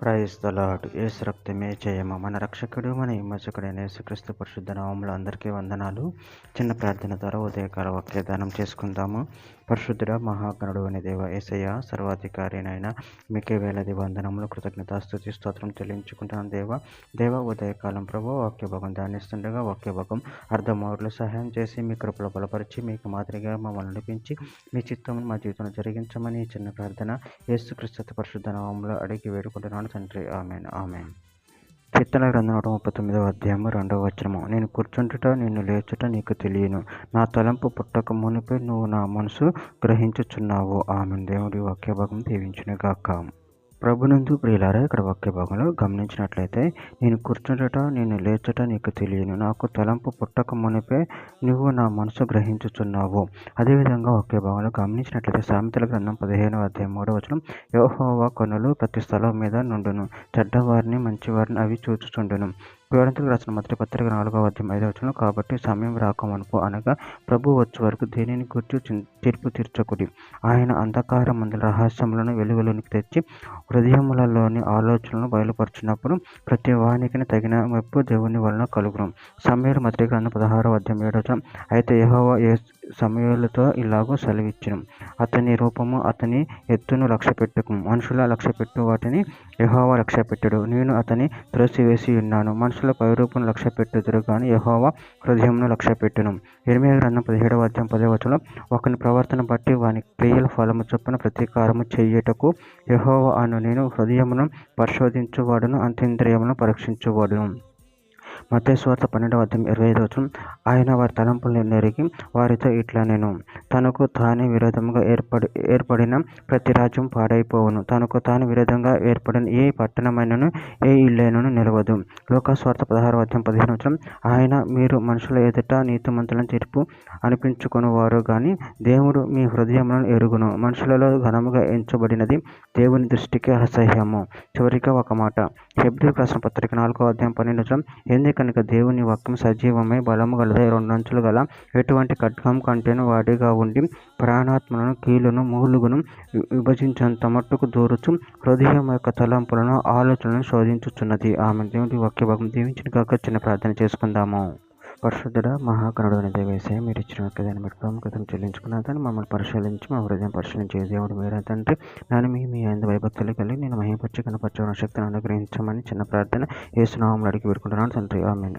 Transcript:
Praise the lord. యేసు రక్తమే జయము. మన రక్షకుడు మన విమోచకుడైన యేసుక్రీస్తు పరిశుద్ధ నామములో అందరికీ వందనాలు. చిన్న ప్రార్థన ద్వారా ఉదయకాల వాక్యదానం చేసుకుందాము. పరిశుద్ధుడ మహాగణుడు అనే దేవ యేసయ్య, సర్వాధికారినైనా మీకే వేలాది వందనములు, కృతజ్ఞతాస్తుతి స్తోత్రం చెల్లించుకుంటున్నాను దేవ ఉదయకాలం ప్రభు వాక్య భాగం ధ్యానిస్తుండగా వాక్య భాగం అర్ధమౌరులు సహాయం చేసి మీ కృపలో బలపరిచి మీకు మాదిరిగా మమ్మల్ని నడిపించి మీ చిత్తమును మా జీవితంలో జరిగించమని ఈ చిన్న ప్రార్థన యేసుక్రీస్తు పరిశుద్ధ నామములో అడిగి వేడుకుంటున్నాను తండ్రి. Amen amen. కీర్తన గ్రంథం 139వ అధ్యాయము 2వ వచనము. నేను కూర్చుంటుట నిన్ను లేచుట నీకు తెలియను, నా తలంపు పుట్టక మునిపై నువ్వు నా మనసు గ్రహించుచున్నావు. ఆమెన్. దేవుడి వాక్య భాగం దీవించునుగాక. ప్రభునందు ప్రియులారా, ఇక్కడ వాక్య భాగంలో గమనించినట్లయితే, నేను కూర్చుంటట నేను లేచుట నీకు తెలియను, నాకు తలంపు పుట్టక మునిపే నువ్వు నా మనసు గ్రహించుచున్నావు. అదేవిధంగా వాక్య భాగంలో గమనించినట్లయితే సామెతల గ్రంథం 15వ అధ్యాయం 3వ వచనం, యెహోవా కన్నులు ప్రతి స్థలం మీద నుండును, చెడ్డవారిని మంచివారిని అవి చూచుచుండును. కొరింథీయులకు రాసిన మొదటి పత్రిక 4వ అధ్యాయం 5వ వచనం, కాబట్టి సమయం రాకమునుపు అనగా ప్రభు వచ్చే వరకు దేనిని గురించి తీర్పు తీర్చకుడి. ఆయన అంధకారమందు రహస్యములను వెలుగులోనికి తెచ్చి హృదయములలోని ఆలోచనలను బయలుపరిచినప్పుడు ప్రతి వానికి తగిన మెప్పు దేవుని వలన కలుగును. సమూయేలు మొదటి గ్రంథం 16వ అధ్యాయం 7వ వచనం, అయితే యెహోవా సమూయేలుతో ఇలాగూ సెలవిచ్చెను, అతని రూపము అతని ఎత్తును లక్ష్యపెట్టుకు, మనుషుల లక్ష్యపెట్టు వాటిని యెహోవా లక్ష్యపెట్టడు. నేను అతని త్రోసివేసి ఉన్నాను, మనుషుల పైరూపును లక్ష్యపెట్టుదురు కానీ యెహోవా హృదయమును లక్ష్యపెట్టును. ఇర్మీయా గ్రంథం 17వ అధ్యాయం 10వ వచనం, ఒకని ప్రవర్తన బట్టి వాని క్రియల ఫలము చొప్పున ప్రతీకారము చెయ్యుటకు యెహోవా అను నేను హృదయమును పరిశోధించువాడును, అంతరింద్రియములను పరీక్షించువాడును. మత్తయి సువార్త 12వ అధ్యాయం 25వ వచనం, ఆయన వారి తలంపులను నెరిగి వారితో ఇట్లా నేను, తనకు తానే విరోధముగా ఏర్పడిన ప్రతి రాజ్యం పాడైపోవును, తనకు తాను విరోధంగా ఏర్పడిన ఏ పట్టణమైనను ఏ ఇల్లైనను నిలవదు. లూకా సువార్త 16వ అధ్యాయం 15వ వచనం, ఆయన మీరు మనుషుల ఎదుట నీతిమంతులను తీర్పు అనిపించుకొనువారు గాని దేవుడు మీ హృదయములను ఎరుగును, మనుషులలో ఘనముగా ఎంచబడినది దేవుని దృష్టికి అసహ్యము. చివరిగా ఒక మాట, హెబ్రీయులకు రాసిన పత్రిక 4వ అధ్యాయం 12వ వచనం, ఎందుకనగా దేవుని వాక్యం సజీవమై బలము గలదై రెండంచులు గల ఎటువంటి ఖడ్గం కంటేను వాడిగా ఉండి ప్రాణాత్మలను కీలును మూలుగును విభజించేంత మట్టుకు దూరుచు హృదయం యొక్క తలంపులను ఆలోచనలను శోధించుచున్నది. ఆమె. దేవుడి వాక్య భాగం దీవించిన కాక చిన్న ప్రార్థన చేసుకుందాము. పరిశుద్ధుడ మహాగణుడు అనే దేవేశయ, మీరు ఇచ్చిన దాన్ని బట్టి ప్రాముఖ్యతను చెల్లించుకున్న దాన్ని మమ్మల్ని పరిశీలించి మా హృదయం పరిశీలించే దేవుడు మీరే తండ్రి. నన్ను మీ అందు భయభక్తులు కలిగి నేను మహిమపరిచి కనపరచవన శక్తిని అనుగ్రహించమని చిన్న ప్రార్థన యేసు నామములో అడిగి వేడుకుంటున్నాను తండ్రి. ఆమేన్.